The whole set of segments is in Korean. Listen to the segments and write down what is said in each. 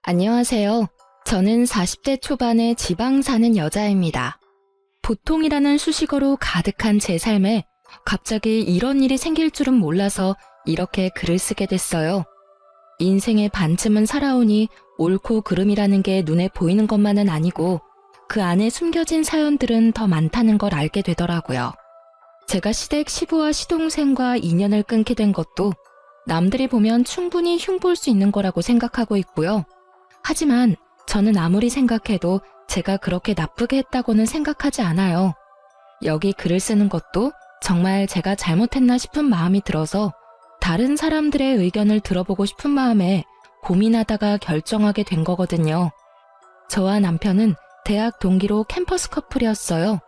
안녕하세요. 저는 40대 초반의 지방 사는 여자입니다. 보통이라는 수식어로 가득한 제 삶에 갑자기 이런 일이 생길 줄은 몰라서 이렇게 글을 쓰게 됐어요. 인생의 반쯤은 살아오니 옳고 그름이라는 게 눈에 보이는 것만은 아니고 그 안에 숨겨진 사연들은 더 많다는 걸 알게 되더라고요. 제가 시댁 시부와 시동생과 인연을 끊게 된 것도 남들이 보면 충분히 흉볼 수 있는 거라고 생각하고 있고요. 하지만 저는 아무리 생각해도 제가 그렇게 나쁘게 했다고는 생각하지 않아요. 여기 글을 쓰는 것도 정말 제가 잘못했나 싶은 마음이 들어서 다른 사람들의 의견을 들어보고 싶은 마음에 고민하다가 결정하게 된 거거든요. 저와 남편은 대학 동기로 캠퍼스 커플이었어요.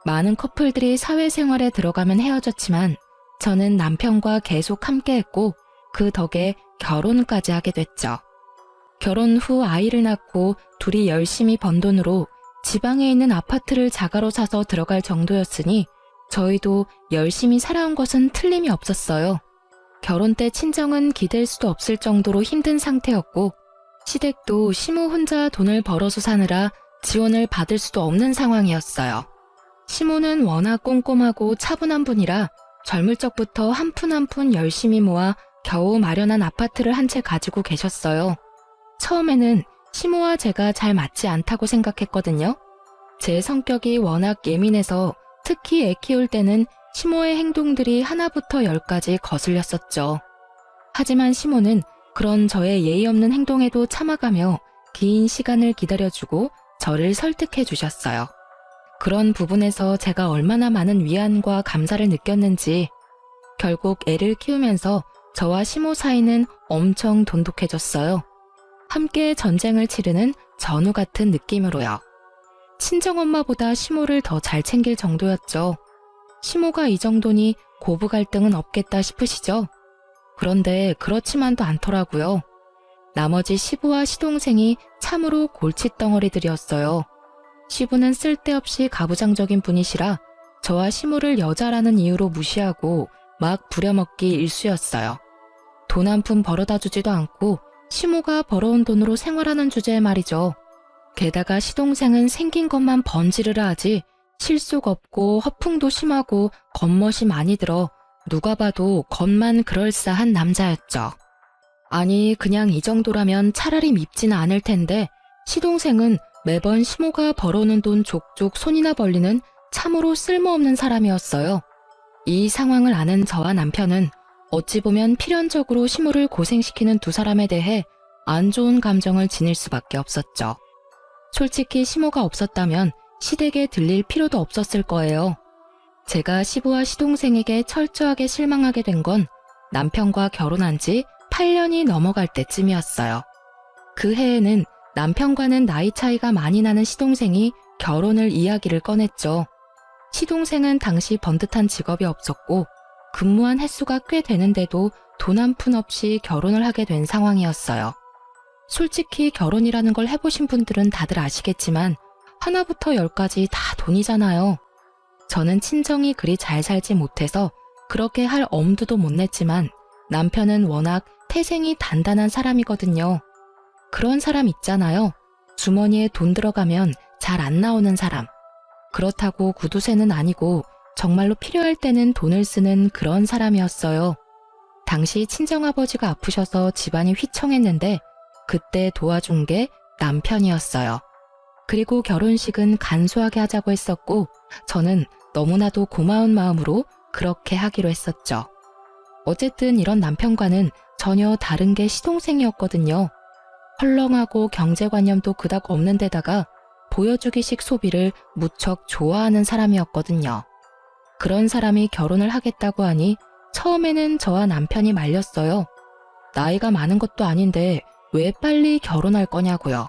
많은 커플들이 사회생활에 들어가면 헤어졌지만 저는 남편과 계속 함께했고 그 덕에 결혼까지 하게 됐죠. 결혼 후 아이를 낳고 둘이 열심히 번 돈으로 지방에 있는 아파트를 자가로 사서 들어갈 정도였으니 저희도 열심히 살아온 것은 틀림이 없었어요. 결혼 때 친정은 기댈 수도 없을 정도로 힘든 상태였고 시댁도 시모 혼자 돈을 벌어서 사느라 지원을 받을 수도 없는 상황이었어요. 시모는 워낙 꼼꼼하고 차분한 분이라 젊을 적부터 한 푼 한 푼 열심히 모아 겨우 마련한 아파트를 한 채 가지고 계셨어요. 처음에는 시모와 제가 잘 맞지 않다고 생각했거든요. 제 성격이 워낙 예민해서 특히 애 키울 때는 시모의 행동들이 하나부터 열까지 거슬렸었죠. 하지만 시모는 그런 저의 예의 없는 행동에도 참아가며 긴 시간을 기다려주고 저를 설득해 주셨어요. 그런 부분에서 제가 얼마나 많은 위안과 감사를 느꼈는지 결국 애를 키우면서 저와 시모 사이는 엄청 돈독해졌어요. 함께 전쟁을 치르는 전우 같은 느낌으로요. 친정엄마보다 시모를 더 잘 챙길 정도였죠. 시모가 이 정도니 고부 갈등은 없겠다 싶으시죠? 그런데 그렇지만도 않더라고요. 나머지 시부와 시동생이 참으로 골칫덩어리들이었어요. 시부는 쓸데없이 가부장적인 분이시라 저와 시모를 여자라는 이유로 무시하고 막 부려먹기 일쑤였어요. 돈 한 푼 벌어다 주지도 않고 시모가 벌어온 돈으로 생활하는 주제에 말이죠. 게다가 시동생은 생긴 것만 번지르르 하지 실속 없고 허풍도 심하고 겉멋이 많이 들어 누가 봐도 겉만 그럴싸한 남자였죠. 아니 그냥 이 정도라면 차라리 밉지는 않을 텐데 시동생은 매번 시모가 벌어오는 돈 족족 손이나 벌리는 참으로 쓸모없는 사람이었어요. 이 상황을 아는 저와 남편은 어찌 보면 필연적으로 시모를 고생시키는 두 사람에 대해 안 좋은 감정을 지닐 수밖에 없었죠. 솔직히 시모가 없었다면 시댁에 들릴 필요도 없었을 거예요. 제가 시부와 시동생에게 철저하게 실망하게 된 건 남편과 결혼한 지 8년이 넘어갈 때쯤이었어요. 그 해에는 남편과는 나이 차이가 많이 나는 시동생이 결혼을 이야기를 꺼냈죠. 시동생은 당시 번듯한 직업이 없었고 근무한 횟수가 꽤 되는데도 돈 한 푼 없이 결혼을 하게 된 상황이었어요. 솔직히 결혼이라는 걸 해보신 분들은 다들 아시겠지만 하나부터 열까지 다 돈이잖아요. 저는 친정이 그리 잘 살지 못해서 그렇게 할 엄두도 못 냈지만 남편은 워낙 태생이 단단한 사람이거든요. 그런 사람 있잖아요. 주머니에 돈 들어가면 잘 안 나오는 사람. 그렇다고 구두쇠는 아니고 정말로 필요할 때는 돈을 쓰는 그런 사람이었어요. 당시 친정아버지가 아프셔서 집안이 휘청했는데 그때 도와준 게 남편이었어요. 그리고 결혼식은 간소하게 하자고 했었고 저는 너무나도 고마운 마음으로 그렇게 하기로 했었죠. 어쨌든 이런 남편과는 전혀 다른 게 시동생이었거든요. 헐렁하고 경제관념도 그닥 없는 데다가 보여주기식 소비를 무척 좋아하는 사람이었거든요. 그런 사람이 결혼을 하겠다고 하니 처음에는 저와 남편이 말렸어요. 나이가 많은 것도 아닌데 왜 빨리 결혼할 거냐고요.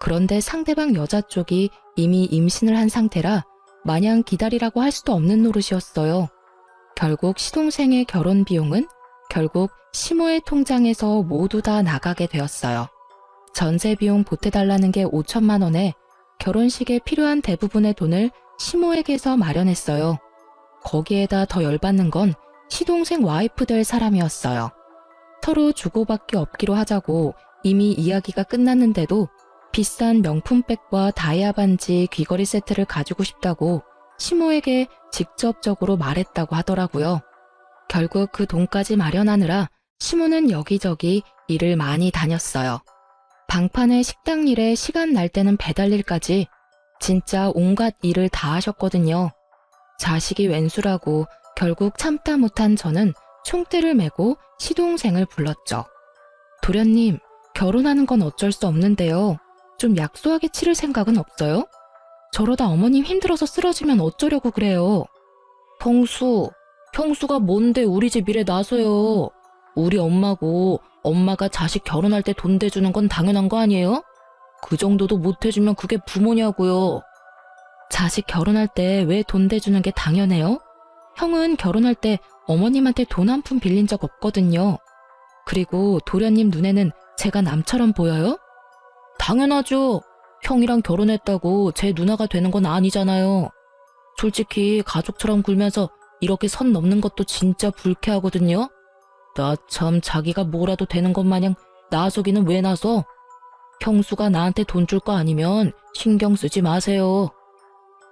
그런데 상대방 여자 쪽이 이미 임신을 한 상태라 마냥 기다리라고 할 수도 없는 노릇이었어요. 결국 시동생의 결혼 비용은 결국 시모의 통장에서 모두 다 나가게 되었어요. 전세 비용 보태달라는 게 5천만 원에 결혼식에 필요한 대부분의 돈을 시모에게서 마련했어요. 거기에다 더 열받는 건 시동생 와이프 될 사람이었어요. 서로 주고받기 없기로 하자고 이미 이야기가 끝났는데도 비싼 명품백과 다이아 반지, 귀걸이 세트를 가지고 싶다고 시모에게 직접적으로 말했다고 하더라고요. 결국 그 돈까지 마련하느라 시모는 여기저기 일을 많이 다녔어요. 방판에 식당 일에 시간 날 때는 배달 일까지 진짜 온갖 일을 다 하셨거든요. 자식이 웬수라고 결국 참다 못한 저는 총대를 메고 시동생을 불렀죠. 도련님, 결혼하는 건 어쩔 수 없는데요. 좀 약소하게 치를 생각은 없어요? 저러다 어머님 힘들어서 쓰러지면 어쩌려고 그래요. 형수가 뭔데 우리 집 일에 나서요. 우리 엄마고 엄마가 자식 결혼할 때 돈 대주는 건 당연한 거 아니에요? 그 정도도 못 해주면 그게 부모냐고요. 자식 결혼할 때 왜 돈 대주는 게 당연해요? 형은 결혼할 때 어머님한테 돈 한 푼 빌린 적 없거든요. 그리고 도련님 눈에는 제가 남처럼 보여요? 당연하죠. 형이랑 결혼했다고 제 누나가 되는 건 아니잖아요. 솔직히 가족처럼 굴면서 이렇게 선 넘는 것도 진짜 불쾌하거든요. 나 참 자기가 뭐라도 되는 것 마냥 나서기는 왜 나서? 형수가 나한테 돈 줄 거 아니면 신경 쓰지 마세요.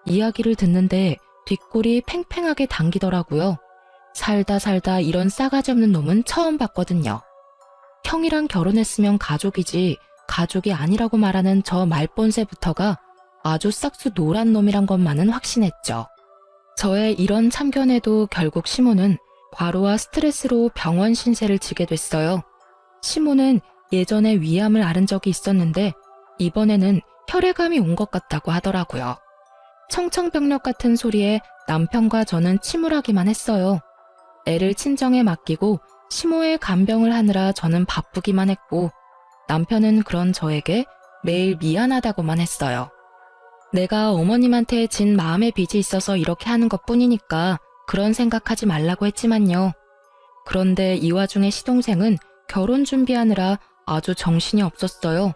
이야기를 듣는데 뒷골이 팽팽하게 당기더라고요. 살다 이런 싸가지 없는 놈은 처음 봤거든요. 형이랑 결혼했으면 가족이지 가족이 아니라고 말하는 저 말본새부터가 아주 싹수 노란 놈이란 것만은 확신했죠. 저의 이런 참견에도 결국 시모는 과로와 스트레스로 병원 신세를 지게 됐어요. 시모는 예전에 위암을 앓은 적이 있었는데 이번에는 혈액암이 온 것 같다고 하더라고요. 청청병력 같은 소리에 남편과 저는 침울하기만 했어요. 애를 친정에 맡기고 시모의 간병을 하느라 저는 바쁘기만 했고 남편은 그런 저에게 매일 미안하다고만 했어요. 내가 어머님한테 진 마음의 빚이 있어서 이렇게 하는 것뿐이니까 그런 생각하지 말라고 했지만요. 그런데 이 와중에 시동생은 결혼 준비하느라 아주 정신이 없었어요.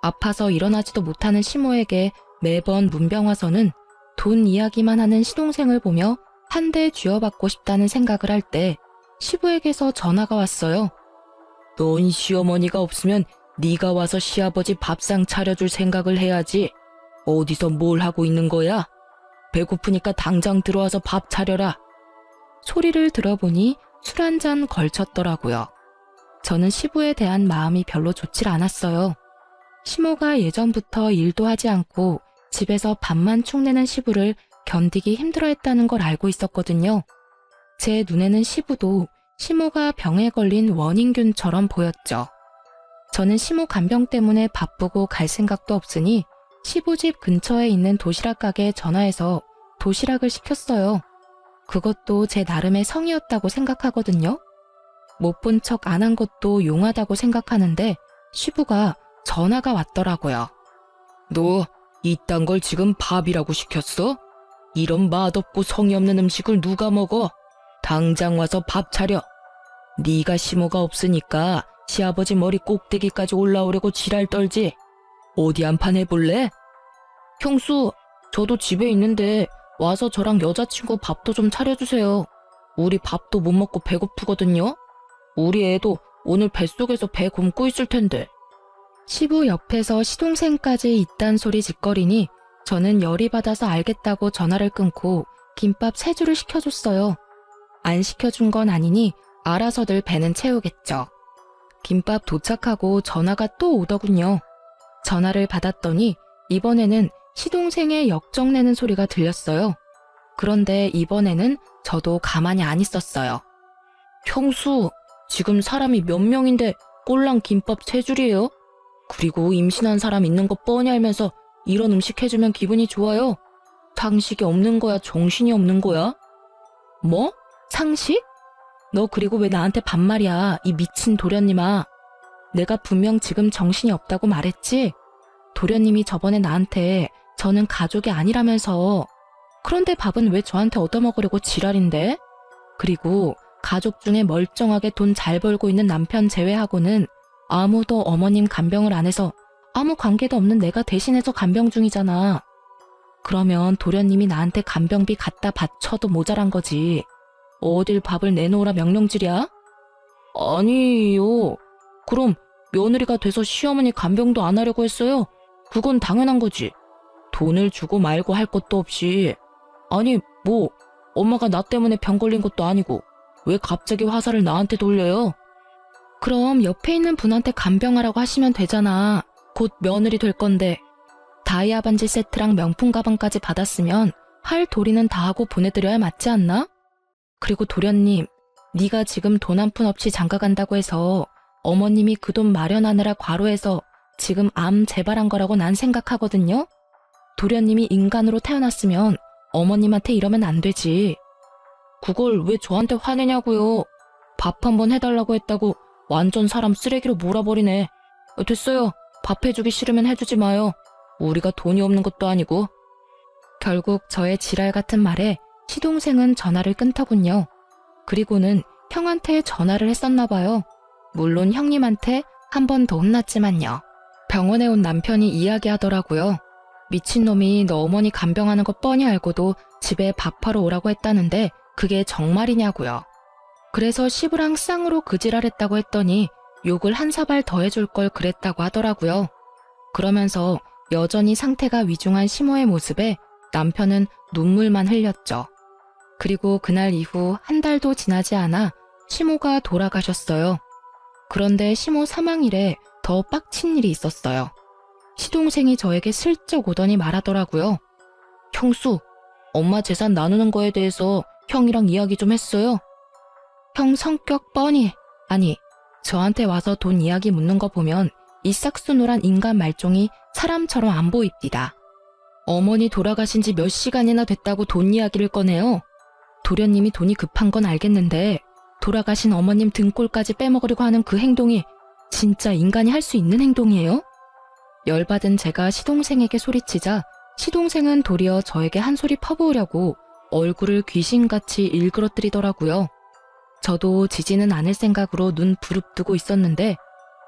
아파서 일어나지도 못하는 시모에게 매번 문병 와서는 돈 이야기만 하는 시동생을 보며 한 대 쥐어받고 싶다는 생각을 할 때 시부에게서 전화가 왔어요. 넌 시어머니가 없으면 네가 와서 시아버지 밥상 차려줄 생각을 해야지. 어디서 뭘 하고 있는 거야? 배고프니까 당장 들어와서 밥 차려라. 소리를 들어보니 술 한 잔 걸쳤더라고요. 저는 시부에 대한 마음이 별로 좋질 않았어요. 시모가 예전부터 일도 하지 않고 집에서 밥만 축내는 시부를 견디기 힘들어했다는 걸 알고 있었거든요. 제 눈에는 시부도 시모가 병에 걸린 원인균처럼 보였죠. 저는 시모 간병 때문에 바쁘고 갈 생각도 없으니 시부 집 근처에 있는 도시락 가게에 전화해서 도시락을 시켰어요. 그것도 제 나름의 성의였다고 생각하거든요. 못 본 척 안 한 것도 용하다고 생각하는데 시부가 전화가 왔더라고요. 너 이딴 걸 지금 밥이라고 시켰어? 이런 맛없고 성의 없는 음식을 누가 먹어? 당장 와서 밥 차려. 네가 시모가 없으니까 시아버지 머리 꼭대기까지 올라오려고 지랄 떨지. 어디 한판 해볼래? 형수, 저도 집에 있는데 와서 저랑 여자친구 밥도 좀 차려주세요. 우리 밥도 못 먹고 배고프거든요. 우리 애도 오늘 뱃속에서 배 굶고 있을 텐데. 시부 옆에서 시동생까지 이딴 소리 짓거리니 저는 열이 받아서 알겠다고 전화를 끊고 김밥 3줄을 시켜줬어요. 안 시켜준 건 아니니 알아서들 배는 채우겠죠. 김밥 도착하고 전화가 또 오더군요. 전화를 받았더니 이번에는 시동생의 역정내는 소리가 들렸어요. 그런데 이번에는 저도 가만히 안 있었어요. 형수, 지금 사람이 몇 명인데 꼴랑 김밥 3줄이에요? 그리고 임신한 사람 있는 거 뻔히 알면서 이런 음식 해주면 기분이 좋아요? 상식이 없는 거야, 정신이 없는 거야? 뭐? 상식? 너 그리고 왜 나한테 반말이야, 이 미친 도련님아. 내가 분명 지금 정신이 없다고 말했지? 도련님이 저번에 나한테 저는 가족이 아니라면서. 그런데 밥은 왜 저한테 얻어먹으려고 지랄인데? 그리고 가족 중에 멀쩡하게 돈 잘 벌고 있는 남편 제외하고는 아무도 어머님 간병을 안 해서 아무 관계도 없는 내가 대신해서 간병 중이잖아. 그러면 도련님이 나한테 간병비 갖다 바쳐도 모자란 거지. 어딜 밥을 내놓으라 명령질이야? 아니요. 그럼 며느리가 돼서 시어머니 간병도 안 하려고 했어요. 그건 당연한 거지. 돈을 주고 말고 할 것도 없이. 아니, 뭐 엄마가 나 때문에 병 걸린 것도 아니고 왜 갑자기 화살을 나한테 돌려요? 그럼 옆에 있는 분한테 간병하라고 하시면 되잖아. 곧 며느리 될 건데. 다이아 반지 세트랑 명품 가방까지 받았으면 할 도리는 다 하고 보내드려야 맞지 않나? 그리고 도련님, 네가 지금 돈 한 푼 없이 장가 간다고 해서 어머님이 그 돈 마련하느라 과로해서 지금 암 재발한 거라고 난 생각하거든요? 도련님이 인간으로 태어났으면 어머님한테 이러면 안 되지. 그걸 왜 저한테 화내냐고요. 밥 한 번 해달라고 했다고 완전 사람 쓰레기로 몰아버리네. 됐어요. 밥 해주기 싫으면 해주지 마요. 우리가 돈이 없는 것도 아니고. 결국 저의 지랄 같은 말에 시동생은 전화를 끊더군요. 그리고는 형한테 전화를 했었나 봐요. 물론 형님한테 한 번 더 혼났지만요. 병원에 온 남편이 이야기하더라고요. 미친놈이 너 어머니 간병하는 거 뻔히 알고도 집에 밥하러 오라고 했다는데 그게 정말이냐고요. 그래서 시부랑 쌍으로 그 지랄했다고 했더니 욕을 한 사발 더 해줄 걸 그랬다고 하더라고요. 그러면서 여전히 상태가 위중한 시모의 모습에 남편은 눈물만 흘렸죠. 그리고 그날 이후 한 달도 지나지 않아 시모가 돌아가셨어요. 그런데 시모 사망일에 더 빡친 일이 있었어요. 시동생이 저에게 슬쩍 오더니 말하더라고요. 형수, 엄마 재산 나누는 거에 대해서 형이랑 이야기 좀 했어요? 형 성격 뻔히. 아니, 저한테 와서 돈 이야기 묻는 거 보면 이 싹수노란 인간 말종이 사람처럼 안 보입니다. 어머니 돌아가신 지 몇 시간이나 됐다고 돈 이야기를 꺼내요. 도련님이 돈이 급한 건 알겠는데 돌아가신 어머님 등골까지 빼먹으려고 하는 그 행동이 진짜 인간이 할 수 있는 행동이에요? 열받은 제가 시동생에게 소리치자 시동생은 도리어 저에게 한 소리 퍼부으려고 얼굴을 귀신같이 일그러뜨리더라고요. 저도 지지는 않을 생각으로 눈 부릅뜨고 있었는데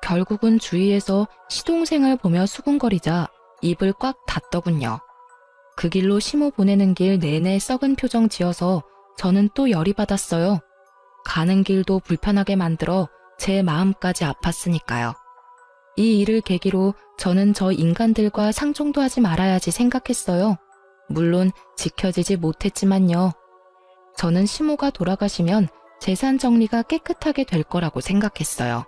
결국은 주위에서 시동생을 보며 수군거리자 입을 꽉 닫더군요. 그 길로 시모 보내는 길 내내 썩은 표정 지어서 저는 또 열이 받았어요. 가는 길도 불편하게 만들어 제 마음까지 아팠으니까요. 이 일을 계기로 저는 저 인간들과 상종도 하지 말아야지 생각했어요. 물론 지켜지지 못했지만요. 저는 시모가 돌아가시면 재산 정리가 깨끗하게 될 거라고 생각했어요.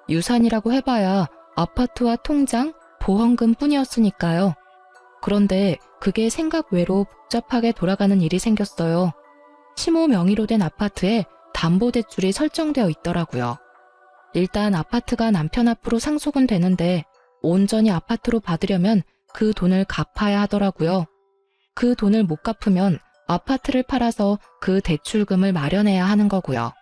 유산이라고 해봐야 아파트와 통장, 보험금 뿐이었으니까요. 그런데 그게 생각 외로 복잡하게 돌아가는 일이 생겼어요. 시모 명의로 된 아파트에 담보대출이 설정되어 있더라고요. 일단 아파트가 남편 앞으로 상속은 되는데 온전히 아파트로 받으려면 그 돈을 갚아야 하더라고요. 그 돈을 못 갚으면 아파트를 팔아서 그 대출금을 마련해야 하는 거고요.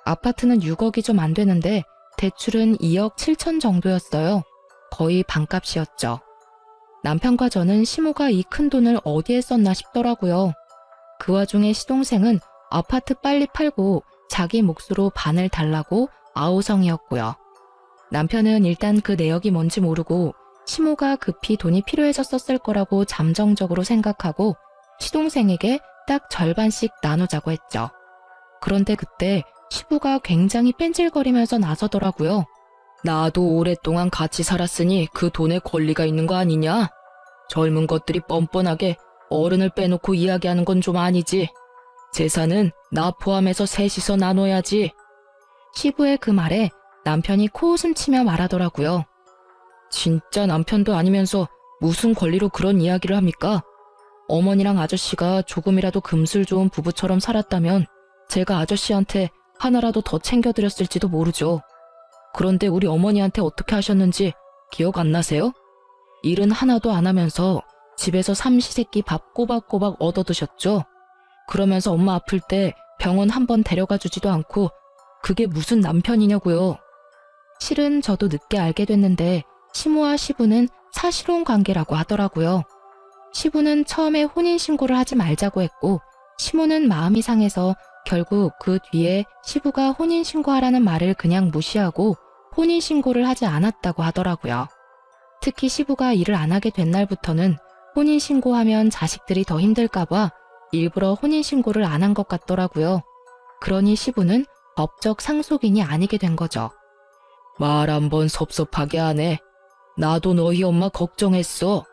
아파트는 6억이 좀 안 되는데 대출은 2억 7천 정도였어요. 거의 반값이었죠. 남편과 저는 시모가 이 큰 돈을 어디에 썼나 싶더라고요. 그 와중에 시동생은 아파트 빨리 팔고 자기 몫으로 반을 달라고 아우성이었고요. 남편은 일단 그 내역이 뭔지 모르고 시모가 급히 돈이 필요해졌었을 거라고 잠정적으로 생각하고 시동생에게 딱 절반씩 나누자고 했죠. 그런데 그때 시부가 굉장히 뺀질거리면서 나서더라고요. 나도 오랫동안 같이 살았으니 그 돈에 권리가 있는 거 아니냐? 젊은 것들이 뻔뻔하게 어른을 빼놓고 이야기하는 건 좀 아니지. 재산은 나 포함해서 셋이서 나눠야지. 시부의 그 말에 남편이 코웃음 치며 말하더라고요. 진짜 남편도 아니면서 무슨 권리로 그런 이야기를 합니까? 어머니랑 아저씨가 조금이라도 금슬 좋은 부부처럼 살았다면 제가 아저씨한테 하나라도 더 챙겨드렸을지도 모르죠. 그런데 우리 어머니한테 어떻게 하셨는지 기억 안 나세요? 일은 하나도 안 하면서 집에서 삼시세끼 밥 꼬박꼬박 얻어드셨죠? 그러면서 엄마 아플 때 병원 한 번 데려가 주지도 않고 그게 무슨 남편이냐고요. 실은 저도 늦게 알게 됐는데 시모와 시부는 사실혼 관계라고 하더라고요. 시부는 처음에 혼인신고를 하지 말자고 했고 시모는 마음이 상해서 결국 그 뒤에 시부가 혼인신고하라는 말을 그냥 무시하고 혼인신고를 하지 않았다고 하더라고요. 특히 시부가 일을 안 하게 된 날부터는 혼인신고하면 자식들이 더 힘들까봐 일부러 혼인신고를 안 한 것 같더라고요. 그러니 시부는 법적 상속인이 아니게 된 거죠. 말 한 번 섭섭하게 하네. 나도 너희 엄마 걱정했어.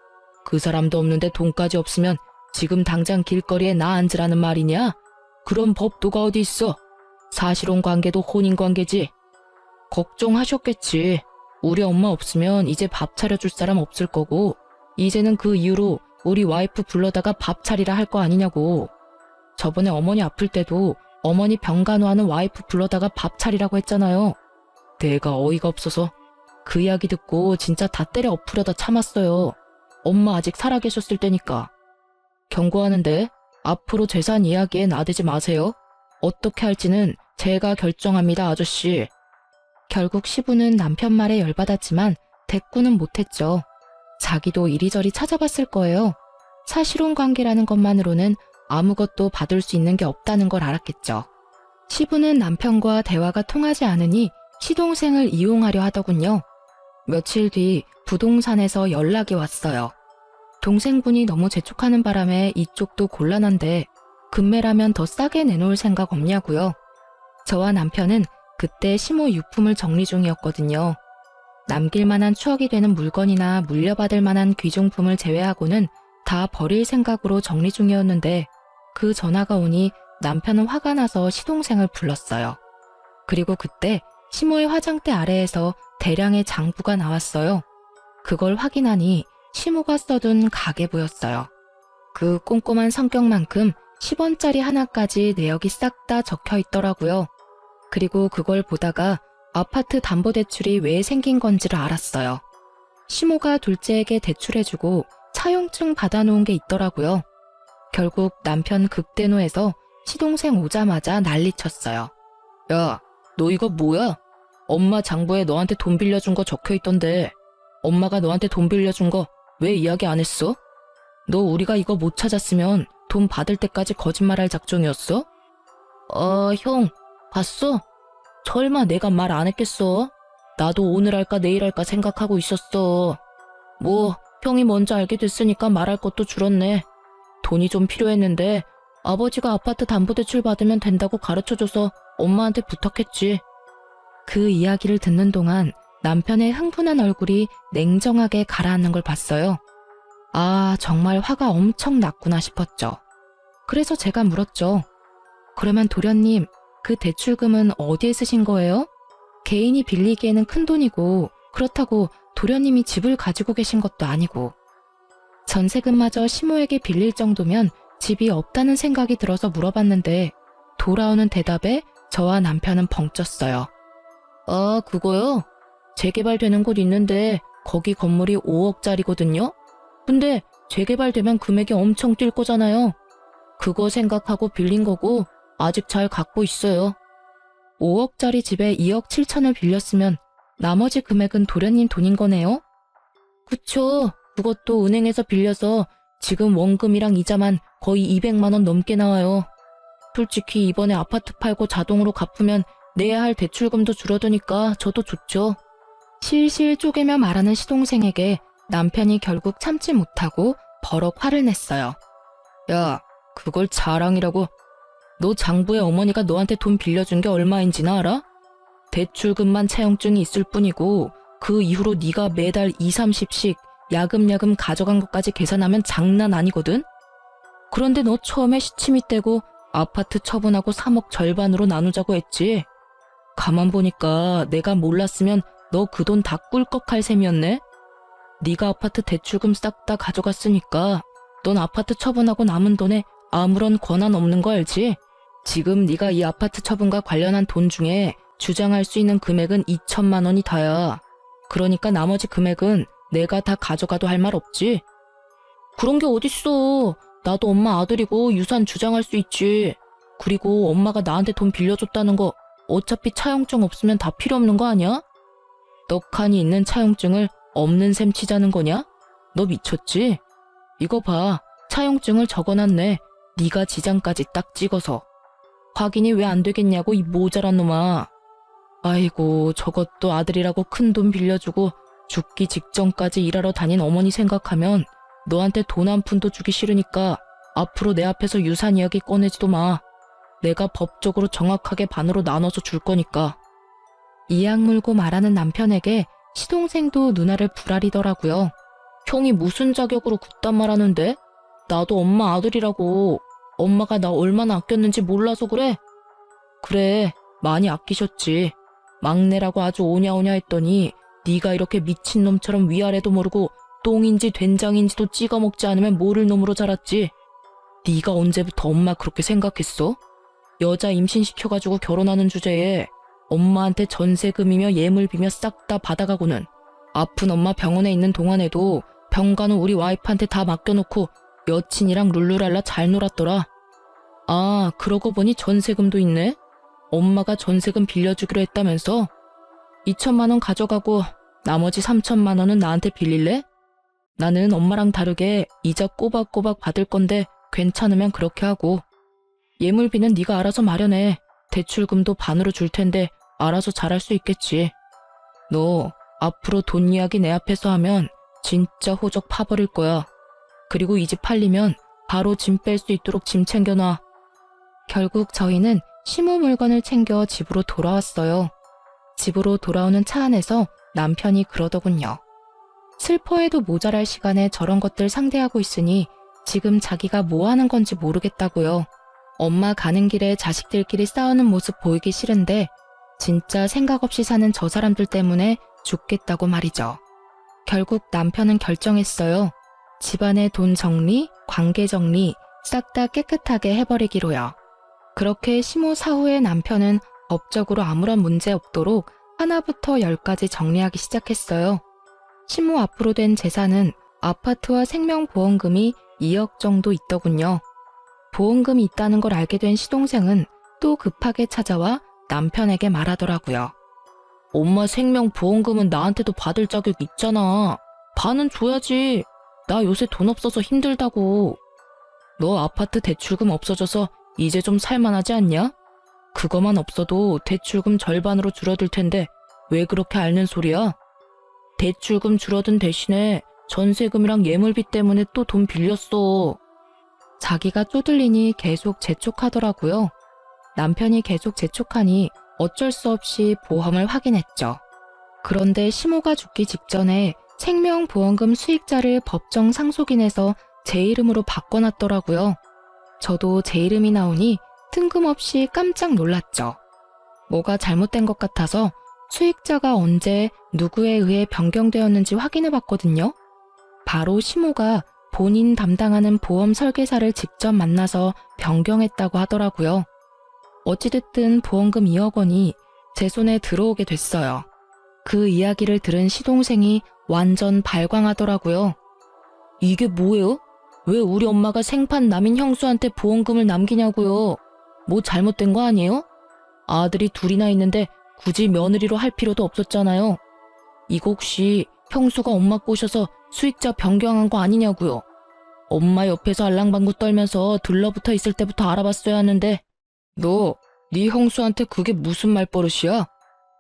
그 사람도 없는데 돈까지 없으면 지금 당장 길거리에 나 앉으라는 말이냐? 그런 법도가 어디 있어? 사실혼 관계도 혼인 관계지. 걱정하셨겠지. 우리 엄마 없으면 이제 밥 차려줄 사람 없을 거고, 이제는 그 이후로 우리 와이프 불러다가 밥 차리라 할 거 아니냐고. 저번에 어머니 아플 때도 어머니 병간호하는 와이프 불러다가 밥 차리라고 했잖아요. 내가 어이가 없어서 그 이야기 듣고 진짜 다 때려 엎으려다 참았어요. 엄마 아직 살아계셨을 때니까. 경고하는데 앞으로 재산 이야기에 나대지 마세요. 어떻게 할지는 제가 결정합니다, 아저씨. 결국 시부는 남편 말에 열받았지만 대꾸는 못했죠. 자기도 이리저리 찾아봤을 거예요. 사실혼 관계라는 것만으로는 아무것도 받을 수 있는 게 없다는 걸 알았겠죠. 시부는 남편과 대화가 통하지 않으니 시동생을 이용하려 하더군요. 며칠 뒤 부동산에서 연락이 왔어요. 동생분이 너무 재촉하는 바람에 이쪽도 곤란한데 금매라면 더 싸게 내놓을 생각 없냐고요. 저와 남편은 그때 시모 유품을 정리 중이었거든요. 남길 만한 추억이 되는 물건이나 물려받을 만한 귀중품을 제외하고는 다 버릴 생각으로 정리 중이었는데 그 전화가 오니 남편은 화가 나서 시동생을 불렀어요. 그리고 그때 시모의 화장대 아래에서 대량의 장부가 나왔어요. 그걸 확인하니 시모가 써둔 가계부였어요. 그 꼼꼼한 성격만큼 10원짜리 하나까지 내역이 싹 다 적혀 있더라고요. 그리고 그걸 보다가 아파트 담보대출이 왜 생긴 건지를 알았어요. 시모가 둘째에게 대출해주고 차용증 받아놓은 게 있더라고요. 결국 남편 극대노해서 시동생 오자마자 난리쳤어요. 야, 너 이거 뭐야? 엄마 장부에 너한테 돈 빌려준 거 적혀 있던데 엄마가 너한테 돈 빌려준 거 왜 이야기 안 했어? 너 우리가 이거 못 찾았으면 돈 받을 때까지 거짓말할 작정이었어? 형, 봤어? 설마 내가 말 안 했겠어? 나도 오늘 할까 내일 할까 생각하고 있었어. 뭐 형이 먼저 알게 됐으니까 말할 것도 줄었네. 돈이 좀 필요했는데 아버지가 아파트 담보대출 받으면 된다고 가르쳐줘서 엄마한테 부탁했지. 그 이야기를 듣는 동안 남편의 흥분한 얼굴이 냉정하게 가라앉는 걸 봤어요. 아, 정말 화가 엄청 났구나 싶었죠. 그래서 제가 물었죠. 그러면 도련님, 그 대출금은 어디에 쓰신 거예요? 개인이 빌리기에는 큰 돈이고 그렇다고 도련님이 집을 가지고 계신 것도 아니고. 전세금마저 시모에게 빌릴 정도면 집이 없다는 생각이 들어서 물어봤는데 돌아오는 대답에 저와 남편은 벙쪘어요. 아, 그거요? 재개발되는 곳 있는데 거기 건물이 5억짜리거든요? 근데 재개발되면 금액이 엄청 뛸 거잖아요. 그거 생각하고 빌린 거고 아직 잘 갖고 있어요. 5억짜리 집에 2억 7천을 빌렸으면 나머지 금액은 도련님 돈인 거네요? 그쵸. 그것도 은행에서 빌려서 지금 원금이랑 이자만 거의 200만 원 넘게 나와요. 솔직히 이번에 아파트 팔고 자동으로 갚으면 내야 할 대출금도 줄어드니까 저도 좋죠. 실실 쪼개며 말하는 시동생에게 남편이 결국 참지 못하고 버럭 화를 냈어요. 야, 그걸 자랑이라고. 너 장부에 어머니가 너한테 돈 빌려준 게 얼마인지는 알아? 대출금만 차용증이 있을 뿐이고 그 이후로 네가 매달 2, 30씩 야금야금 가져간 것까지 계산하면 장난 아니거든? 그런데 너 처음에 시치미 떼고 아파트 처분하고 3억 절반으로 나누자고 했지. 가만 보니까 내가 몰랐으면 너 그 돈 다 꿀꺽할 셈이었네? 네가 아파트 대출금 싹 다 가져갔으니까 넌 아파트 처분하고 남은 돈에 아무런 권한 없는 거 알지? 지금 네가 이 아파트 처분과 관련한 돈 중에 주장할 수 있는 금액은 2천만 원이 다야. 그러니까 나머지 금액은 내가 다 가져가도 할 말 없지? 그런 게 어딨어. 나도 엄마 아들이고 유산 주장할 수 있지. 그리고 엄마가 나한테 돈 빌려줬다는 거 어차피 차용증 없으면 다 필요 없는 거 아니야? 떡하니 있는 차용증을 없는 셈 치자는 거냐? 너 미쳤지? 이거 봐. 차용증을 적어놨네. 네가 지장까지 딱 찍어서. 확인이 왜 안 되겠냐고 이 모자란 놈아. 아이고, 저것도 아들이라고 큰 돈 빌려주고 죽기 직전까지 일하러 다닌 어머니 생각하면 너한테 돈 한 푼도 주기 싫으니까 앞으로 내 앞에서 유산 이야기 꺼내지도 마. 내가 법적으로 정확하게 반으로 나눠서 줄 거니까. 이악 물고 말하는 남편에게 시동생도 누나를 부라리더라고요. 형이 무슨 자격으로 그딴 말하는데? 나도 엄마 아들이라고. 엄마가 나 얼마나 아꼈는지 몰라서 그래? 그래, 많이 아끼셨지. 막내라고 아주 오냐오냐 했더니 네가 이렇게 미친놈처럼 위아래도 모르고 똥인지 된장인지도 찍어 먹지 않으면 모를 놈으로 자랐지. 네가 언제부터 엄마 그렇게 생각했어? 여자 임신시켜가지고 결혼하는 주제에 엄마한테 전세금이며 예물비며 싹 다 받아가고는 아픈 엄마 병원에 있는 동안에도 병가는 우리 와이프한테 다 맡겨놓고 여친이랑 룰루랄라 잘 놀았더라. 아, 그러고 보니 전세금도 있네? 엄마가 전세금 빌려주기로 했다면서? 2천만 원 가져가고 나머지 3천만 원은 나한테 빌릴래? 나는 엄마랑 다르게 이자 꼬박꼬박 받을 건데 괜찮으면 그렇게 하고. 예물비는 네가 알아서 마련해. 대출금도 반으로 줄 텐데 알아서 잘할 수 있겠지. 너 앞으로 돈 이야기 내 앞에서 하면 진짜 호적 파버릴 거야. 그리고 이 집 팔리면 바로 짐 뺄 수 있도록 짐 챙겨놔. 결국 저희는 시모 물건을 챙겨 집으로 돌아왔어요. 집으로 돌아오는 차 안에서 남편이 그러더군요. 슬퍼해도 모자랄 시간에 저런 것들 상대하고 있으니 지금 자기가 뭐 하는 건지 모르겠다고요. 엄마 가는 길에 자식들끼리 싸우는 모습 보이기 싫은데 진짜 생각 없이 사는 저 사람들 때문에 죽겠다고 말이죠. 결국 남편은 결정했어요. 집안의 돈 정리, 관계 정리 싹 다 깨끗하게 해버리기로요. 그렇게 시모 사후에 남편은 법적으로 아무런 문제 없도록 하나부터 열까지 정리하기 시작했어요. 시모 앞으로 된 재산은 아파트와 생명보험금이 2억 정도 있더군요. 보험금이 있다는 걸 알게 된 시동생은 또 급하게 찾아와 남편에게 말하더라고요. 엄마 생명보험금은 나한테도 받을 자격 있잖아. 반은 줘야지. 나 요새 돈 없어서 힘들다고. 너 아파트 대출금 없어져서 이제 좀 살만하지 않냐? 그거만 없어도 대출금 절반으로 줄어들 텐데 왜 그렇게 앓는 소리야? 대출금 줄어든 대신에 전세금이랑 예물비 때문에 또 돈 빌렸어. 자기가 쪼들리니 계속 재촉하더라고요. 남편이 계속 재촉하니 어쩔 수 없이 보험을 확인했죠. 그런데 시모가 죽기 직전에 생명보험금 수익자를 법정 상속인에서 제 이름으로 바꿔놨더라고요. 저도 제 이름이 나오니 뜬금없이 깜짝 놀랐죠. 뭐가 잘못된 것 같아서 수익자가 언제 누구에 의해 변경되었는지 확인해봤거든요. 바로 시모가 본인 담당하는 보험 설계사를 직접 만나서 변경했다고 하더라고요. 어찌됐든 보험금 2억 원이 제 손에 들어오게 됐어요. 그 이야기를 들은 시동생이 완전 발광하더라고요. 이게 뭐예요? 왜 우리 엄마가 생판 남인 형수한테 보험금을 남기냐고요? 뭐 잘못된 거 아니에요? 아들이 둘이나 있는데 굳이 며느리로 할 필요도 없었잖아요. 이거 혹시 형수가 엄마 꼬셔서 수익자 변경한 거 아니냐고요? 엄마 옆에서 알랑방구 떨면서 들러붙어 있을 때부터 알아봤어야 하는데 너, 네 형수한테 그게 무슨 말버릇이야?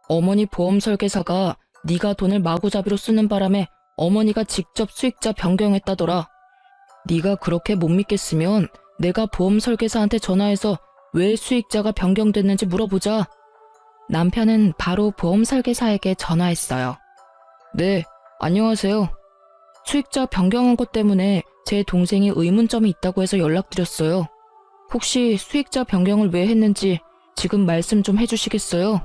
어머니 보험 설계사가 네가 돈을 마구잡이로 쓰는 바람에 어머니가 직접 수익자 변경했다더라. 네가 그렇게 못 믿겠으면 내가 보험 설계사한테 전화해서 왜 수익자가 변경됐는지 물어보자. 남편은 바로 보험 설계사에게 전화했어요. 네, 안녕하세요. 수익자 변경한 것 때문에 제 동생이 의문점이 있다고 해서 연락드렸어요. 혹시 수익자 변경을 왜 했는지 지금 말씀 좀 해주시겠어요?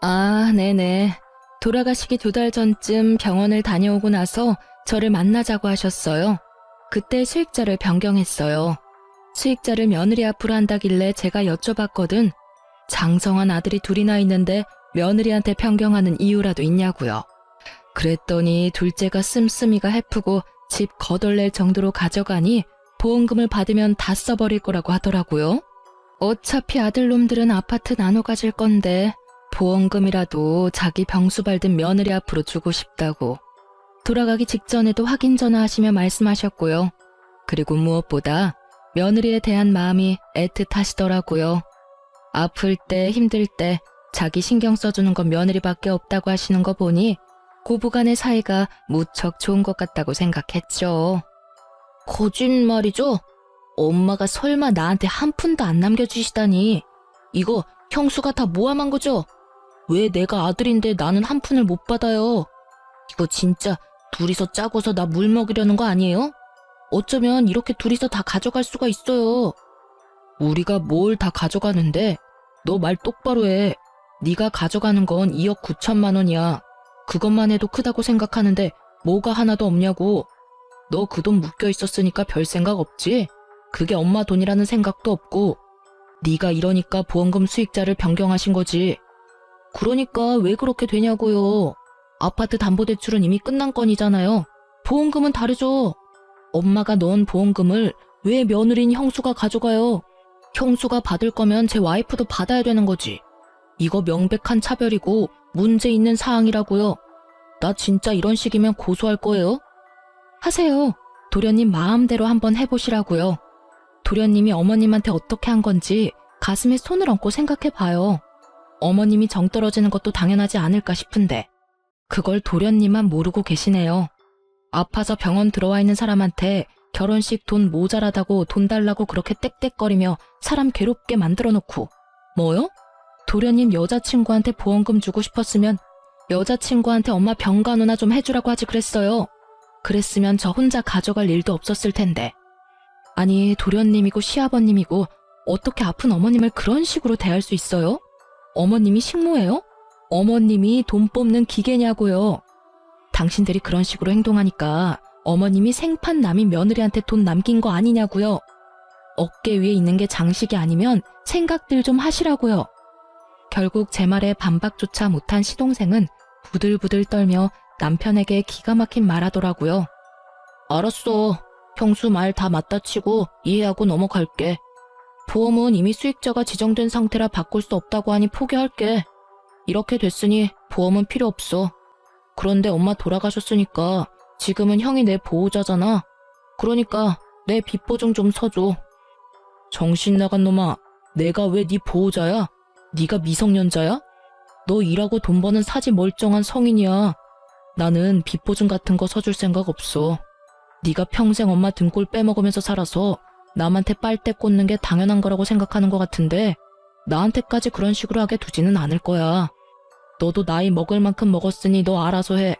아, 네네. 돌아가시기 2달 전쯤 병원을 다녀오고 나서 저를 만나자고 하셨어요. 그때 수익자를 변경했어요. 수익자를 며느리 앞으로 한다길래 제가 여쭤봤거든. 장성한 아들이 둘이나 있는데 며느리한테 변경하는 이유라도 있냐고요. 그랬더니 둘째가 씀씀이가 해프고 집 거덜낼 정도로 가져가니 보험금을 받으면 다 써버릴 거라고 하더라고요. 어차피 아들놈들은 아파트 나눠 가질 건데 보험금이라도 자기 병수 밟은 며느리 앞으로 주고 싶다고. 돌아가기 직전에도 확인 전화하시며 말씀하셨고요. 그리고 무엇보다 며느리에 대한 마음이 애틋하시더라고요. 아플 때 힘들 때 자기 신경 써주는 건 며느리밖에 없다고 하시는 거 보니 고부간의 사이가 무척 좋은 것 같다고 생각했죠. 거짓말이죠? 엄마가 설마 나한테 한 푼도 안 남겨주시다니. 이거 형수가 다 모함한 거죠? 왜 내가 아들인데 나는 한 푼을 못 받아요? 이거 진짜 둘이서 짜고서 나 물 먹이려는 거 아니에요? 어쩌면 이렇게 둘이서 다 가져갈 수가 있어요. 우리가 뭘 다 가져가는데? 너 말 똑바로 해. 네가 가져가는 건 2억 9천만 원이야. 그것만 해도 크다고 생각하는데 뭐가 하나도 없냐고. 너 그 돈 묶여 있었으니까 별 생각 없지? 그게 엄마 돈이라는 생각도 없고. 네가 이러니까 보험금 수익자를 변경하신 거지. 그러니까 왜 그렇게 되냐고요. 아파트 담보대출은 이미 끝난 건이잖아요. 보험금은 다르죠. 엄마가 넣은 보험금을 왜 며느리인 형수가 가져가요? 형수가 받을 거면 제 와이프도 받아야 되는 거지. 이거 명백한 차별이고 문제 있는 사항이라고요. 나 진짜 이런 식이면 고소할 거예요. 하세요. 도련님 마음대로 한번 해보시라고요. 도련님이 어머님한테 어떻게 한 건지 가슴에 손을 얹고 생각해봐요. 어머님이 정 떨어지는 것도 당연하지 않을까 싶은데 그걸 도련님만 모르고 계시네요. 아파서 병원 들어와 있는 사람한테 결혼식 돈 모자라다고 돈 달라고 그렇게 떽떽거리며 사람 괴롭게 만들어 놓고 뭐요? 도련님 여자친구한테 보험금 주고 싶었으면 여자친구한테 엄마 병간호나 좀 해주라고 하지 그랬어요. 그랬으면 저 혼자 가져갈 일도 없었을 텐데. 아니 도련님이고 시아버님이고 어떻게 아픈 어머님을 그런 식으로 대할 수 있어요? 어머님이 식모예요? 어머님이 돈 뽑는 기계냐고요. 당신들이 그런 식으로 행동하니까 어머님이 생판 남인 며느리한테 돈 남긴 거 아니냐고요. 어깨 위에 있는 게 장식이 아니면 생각들 좀 하시라고요. 결국 제 말에 반박조차 못한 시동생은 부들부들 떨며 남편에게 기가 막힌 말하더라고요. 알았어. 형수 말 다 맞다 치고 이해하고 넘어갈게. 보험은 이미 수익자가 지정된 상태라 바꿀 수 없다고 하니 포기할게. 이렇게 됐으니 보험은 필요 없어. 그런데 엄마 돌아가셨으니까 지금은 형이 내 보호자잖아. 그러니까 내 빚보증 좀 서줘. 정신 나간 놈아. 내가 왜 네 보호자야? 네가 미성년자야? 너 일하고 돈 버는 사지 멀쩡한 성인이야. 나는 빚보증 같은 거 서줄 생각 없어. 네가 평생 엄마 등골 빼먹으면서 살아서 남한테 빨대 꽂는 게 당연한 거라고 생각하는 것 같은데 나한테까지 그런 식으로 하게 두지는 않을 거야. 너도 나이 먹을 만큼 먹었으니 너 알아서 해.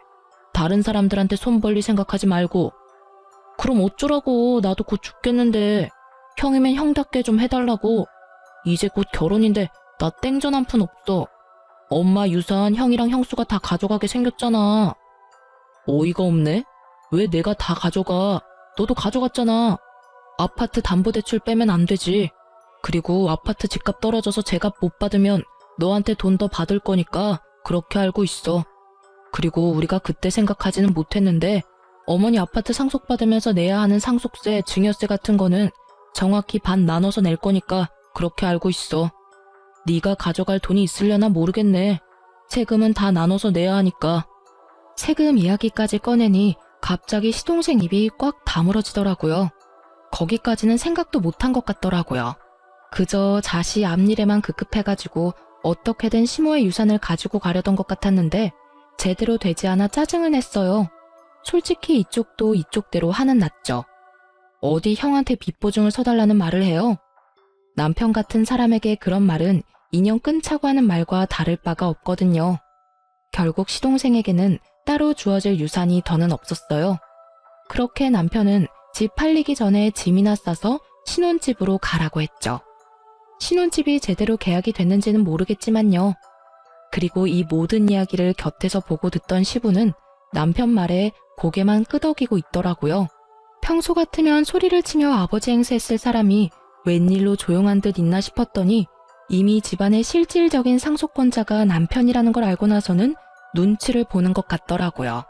다른 사람들한테 손 벌릴 생각하지 말고. 그럼 어쩌라고. 나도 곧 죽겠는데. 형이면 형답게 좀 해달라고. 이제 곧 결혼인데 나 땡전 한 푼 없어. 엄마 유산 형이랑 형수가 다 가져가게 생겼잖아. 어이가 없네. 왜 내가 다 가져가. 너도 가져갔잖아. 아파트 담보대출 빼면 안 되지. 그리고 아파트 집값 떨어져서 제값 못 받으면 너한테 돈 더 받을 거니까 그렇게 알고 있어. 그리고 우리가 그때 생각하지는 못했는데 어머니 아파트 상속받으면서 내야 하는 상속세, 증여세 같은 거는 정확히 반 나눠서 낼 거니까 그렇게 알고 있어. 네가 가져갈 돈이 있으려나 모르겠네. 세금은 다 나눠서 내야 하니까. 세금 이야기까지 꺼내니 갑자기 시동생 입이 꽉 다물어지더라고요. 거기까지는 생각도 못한 것 같더라고요. 그저 자시 앞일에만 급급해가지고 어떻게든 시모의 유산을 가지고 가려던 것 같았는데 제대로 되지 않아 짜증을 냈어요. 솔직히 이쪽도 이쪽대로 화는 났죠. 어디 형한테 빚보증을 서달라는 말을 해요? 남편 같은 사람에게 그런 말은 인연 끊자고 하는 말과 다를 바가 없거든요. 결국 시동생에게는 따로 주어질 유산이 더는 없었어요. 그렇게 남편은 집 팔리기 전에 짐이나 싸서 신혼집으로 가라고 했죠. 신혼집이 제대로 계약이 됐는지는 모르겠지만요. 그리고 이 모든 이야기를 곁에서 보고 듣던 시부는 남편 말에 고개만 끄덕이고 있더라고요. 평소 같으면 소리를 치며 아버지 행세했을 사람이 웬일로 조용한 듯 있나 싶었더니 이미 집안의 실질적인 상속권자가 남편이라는 걸 알고 나서는 눈치를 보는 것 같더라고요.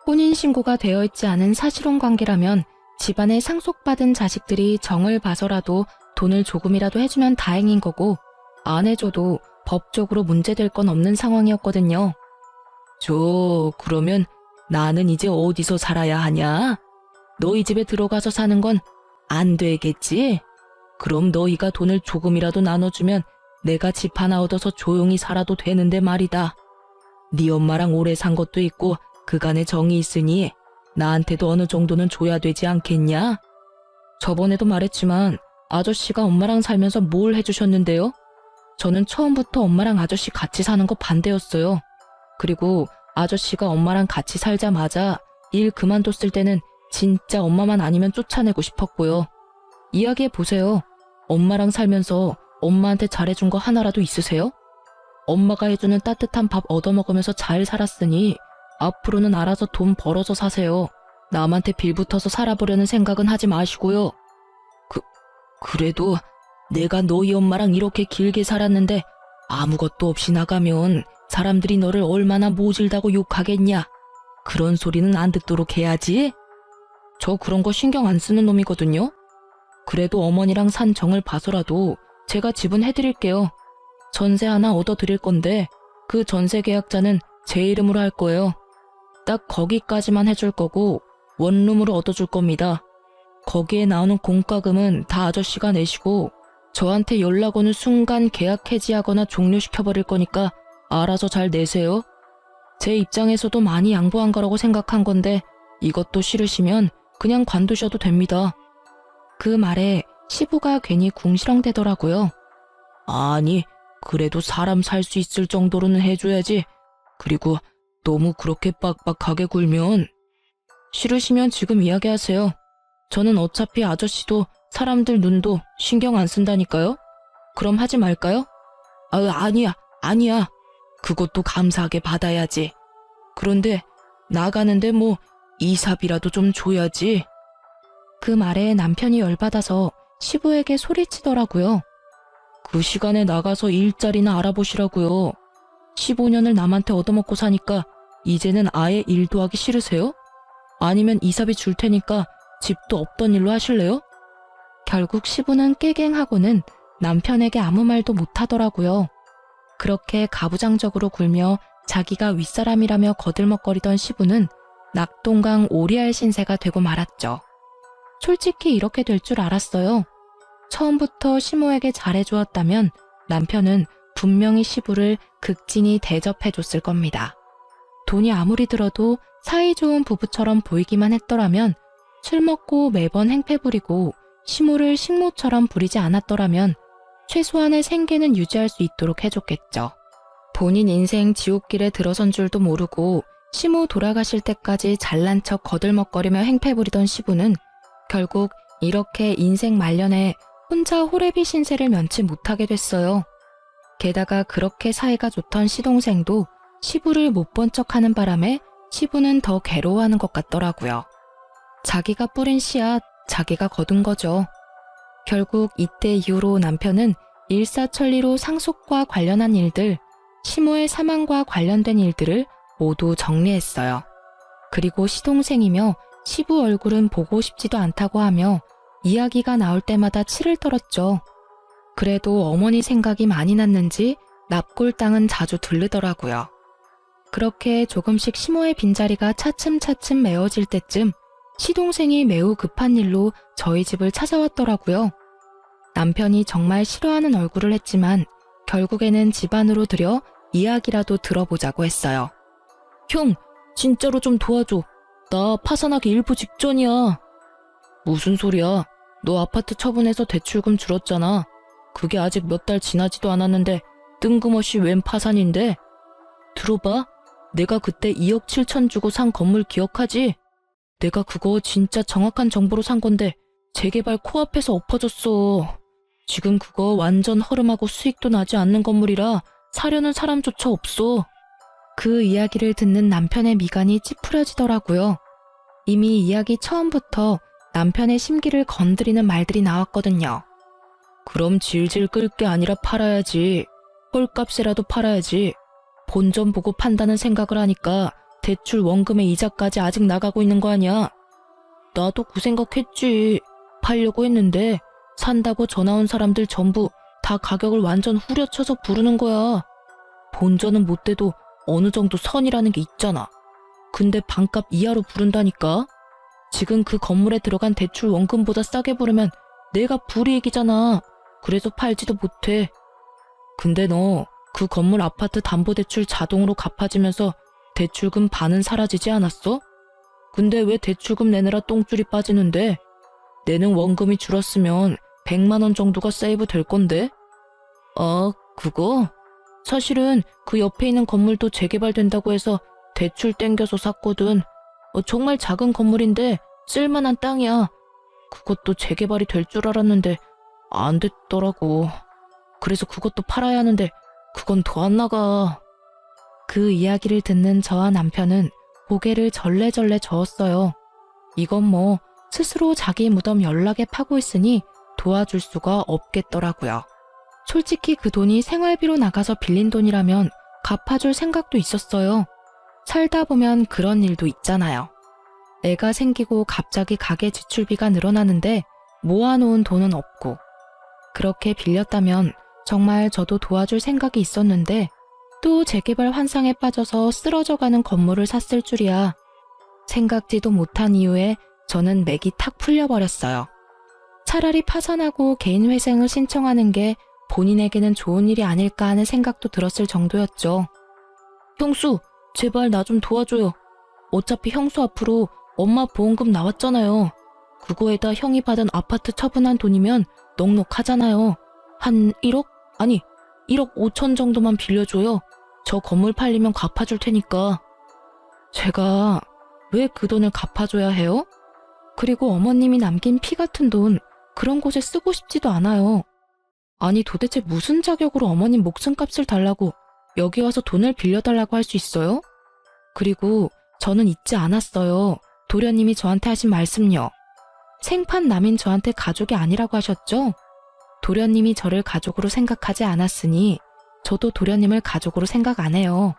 혼인신고가 되어 있지 않은 사실혼 관계라면 집안에 상속받은 자식들이 정을 봐서라도 돈을 조금이라도 해주면 다행인 거고 안 해줘도 법적으로 문제될 건 없는 상황이었거든요. 그러면 나는 이제 어디서 살아야 하냐? 너희 집에 들어가서 사는 건 안 되겠지? 그럼 너희가 돈을 조금이라도 나눠주면 내가 집 하나 얻어서 조용히 살아도 되는데 말이다. 네 엄마랑 오래 산 것도 있고 그간의 정이 있으니 나한테도 어느 정도는 줘야 되지 않겠냐? 저번에도 말했지만 아저씨가 엄마랑 살면서 뭘 해주셨는데요? 저는 처음부터 엄마랑 아저씨 같이 사는 거 반대였어요. 그리고 아저씨가 엄마랑 같이 살자마자 일 그만뒀을 때는 진짜 엄마만 아니면 쫓아내고 싶었고요. 이야기해보세요. 엄마랑 살면서 엄마한테 잘해준 거 하나라도 있으세요? 엄마가 해주는 따뜻한 밥 얻어먹으면서 잘 살았으니 앞으로는 알아서 돈 벌어서 사세요. 남한테 빌붙어서 살아보려는 생각은 하지 마시고요. 그래도 내가 너희 엄마랑 이렇게 길게 살았는데 아무것도 없이 나가면 사람들이 너를 얼마나 모질다고 욕하겠냐. 그런 소리는 안 듣도록 해야지. 저 그런 거 신경 안 쓰는 놈이거든요. 그래도 어머니랑 산 정을 봐서라도 제가 지분해드릴게요. 전세 하나 얻어드릴 건데 그 전세 계약자는 제 이름으로 할 거예요. 딱 거기까지만 해줄 거고 원룸으로 얻어줄 겁니다. 거기에 나오는 공과금은 다 아저씨가 내시고 저한테 연락 오는 순간 계약 해지하거나 종료시켜버릴 거니까 알아서 잘 내세요. 제 입장에서도 많이 양보한 거라고 생각한 건데 이것도 싫으시면 그냥 관두셔도 됩니다. 그 말에 시부가 괜히 궁시렁대더라고요. 아니, 그래도 사람 살 수 있을 정도로는 해줘야지. 그리고 너무 그렇게 빡빡하게 굴면. 싫으시면 지금 이야기하세요. 저는 어차피 아저씨도 사람들 눈도 신경 안 쓴다니까요. 그럼 하지 말까요? 아니야. 그것도 감사하게 받아야지. 그런데 나가는데 뭐 이삽이라도 좀 줘야지. 그 말에 남편이 열받아서 시부에게 소리치더라고요. 그 시간에 나가서 일자리나 알아보시라고요. 15년을 남한테 얻어먹고 사니까 이제는 아예 일도 하기 싫으세요? 아니면 이삽이 줄 테니까 집도 없던 일로 하실래요? 결국 시부는 깨갱하고는 남편에게 아무 말도 못하더라고요. 그렇게 가부장적으로 굴며 자기가 윗사람이라며 거들먹거리던 시부는 낙동강 오리알 신세가 되고 말았죠. 솔직히 이렇게 될 줄 알았어요. 처음부터 시모에게 잘해주었다면 남편은 분명히 시부를 극진히 대접해줬을 겁니다. 돈이 아무리 들어도 사이좋은 부부처럼 보이기만 했더라면, 술 먹고 매번 행패 부리고 시모를 식모처럼 부리지 않았더라면 최소한의 생계는 유지할 수 있도록 해줬겠죠. 본인 인생 지옥길에 들어선 줄도 모르고 시모 돌아가실 때까지 잘난 척 거들먹거리며 행패 부리던 시부는 결국 이렇게 인생 말년에 혼자 호래비 신세를 면치 못하게 됐어요. 게다가 그렇게 사이가 좋던 시동생도 시부를 못 본 척하는 바람에 시부는 더 괴로워하는 것 같더라고요. 자기가 뿌린 씨앗, 자기가 거둔 거죠. 결국 이때 이후로 남편은 일사천리로 상속과 관련한 일들, 시모의 사망과 관련된 일들을 모두 정리했어요. 그리고 시동생이며 시부 얼굴은 보고 싶지도 않다고 하며 이야기가 나올 때마다 치를 떨었죠. 그래도 어머니 생각이 많이 났는지 납골 땅은 자주 들르더라고요. 그렇게 조금씩 시모의 빈자리가 차츰차츰 메워질 때쯤 시동생이 매우 급한 일로 저희 집을 찾아왔더라고요. 남편이 정말 싫어하는 얼굴을 했지만 결국에는 집 안으로 들여 이야기라도 들어보자고 했어요. 형, 진짜로 좀 도와줘. 나 파산하기 일부 직전이야. 무슨 소리야? 너 아파트 처분해서 대출금 줄었잖아. 그게 아직 몇 달 지나지도 않았는데 뜬금없이 웬 파산인데? 들어봐. 내가 그때 2억 7천 주고 산 건물 기억하지? 내가 그거 진짜 정확한 정보로 산 건데 재개발 코앞에서 엎어졌어. 지금 그거 완전 허름하고 수익도 나지 않는 건물이라 사려는 사람조차 없어. 그 이야기를 듣는 남편의 미간이 찌푸려지더라고요. 이미 이야기 처음부터 남편의 심기를 건드리는 말들이 나왔거든요. 그럼 질질 끌 게 아니라 팔아야지. 헐값이라도 팔아야지. 본전 보고 판다는 생각을 하니까 대출 원금의 이자까지 아직 나가고 있는 거 아니야. 나도 그 생각했지. 팔려고 했는데 산다고 전화 온 사람들 전부 다 가격을 완전 후려쳐서 부르는 거야. 본전은 못 돼도 어느 정도 선이라는 게 있잖아. 근데 반값 이하로 부른다니까. 지금 그 건물에 들어간 대출 원금보다 싸게 부르면 내가 불이익이잖아. 그래서 팔지도 못해. 근데 너 그 건물 아파트 담보대출 자동으로 갚아지면서 대출금 반은 사라지지 않았어? 근데 왜 대출금 내느라 똥줄이 빠지는데? 내는 원금이 줄었으면 100만 원 정도가 세이브 될 건데? 그거? 사실은 그 옆에 있는 건물도 재개발된다고 해서 대출 땡겨서 샀거든. 정말 작은 건물인데 쓸만한 땅이야. 그것도 재개발이 될 줄 알았는데 안 됐더라고. 그래서 그것도 팔아야 하는데 그건 더 안 나가. 그 이야기를 듣는 저와 남편은 고개를 절레절레 저었어요. 이건 뭐 스스로 자기 무덤 연락에 파고 있으니 도와줄 수가 없겠더라고요. 솔직히 그 돈이 생활비로 나가서 빌린 돈이라면 갚아줄 생각도 있었어요. 살다 보면 그런 일도 있잖아요. 애가 생기고 갑자기 가계 지출비가 늘어나는데 모아놓은 돈은 없고, 그렇게 빌렸다면 정말 저도 도와줄 생각이 있었는데 또 재개발 환상에 빠져서 쓰러져가는 건물을 샀을 줄이야. 생각지도 못한 이유에 저는 맥이 탁 풀려버렸어요. 차라리 파산하고 개인 회생을 신청하는 게 본인에게는 좋은 일이 아닐까 하는 생각도 들었을 정도였죠. 형수, 제발 나 좀 도와줘요. 어차피 형수 앞으로 엄마 보험금 나왔잖아요. 그거에다 형이 받은 아파트 처분한 돈이면 넉넉하잖아요. 한 1억? 아니, 1억 5천 정도만 빌려줘요. 저 건물 팔리면 갚아줄 테니까. 제가 왜 그 돈을 갚아줘야 해요? 그리고 어머님이 남긴 피 같은 돈, 그런 곳에 쓰고 싶지도 않아요. 아니 도대체 무슨 자격으로 어머님 목숨값을 달라고 여기 와서 돈을 빌려달라고 할 수 있어요? 그리고 저는 잊지 않았어요. 도련님이 저한테 하신 말씀요. 생판 남인 저한테 가족이 아니라고 하셨죠? 도련님이 저를 가족으로 생각하지 않았으니 저도 도련님을 가족으로 생각 안 해요.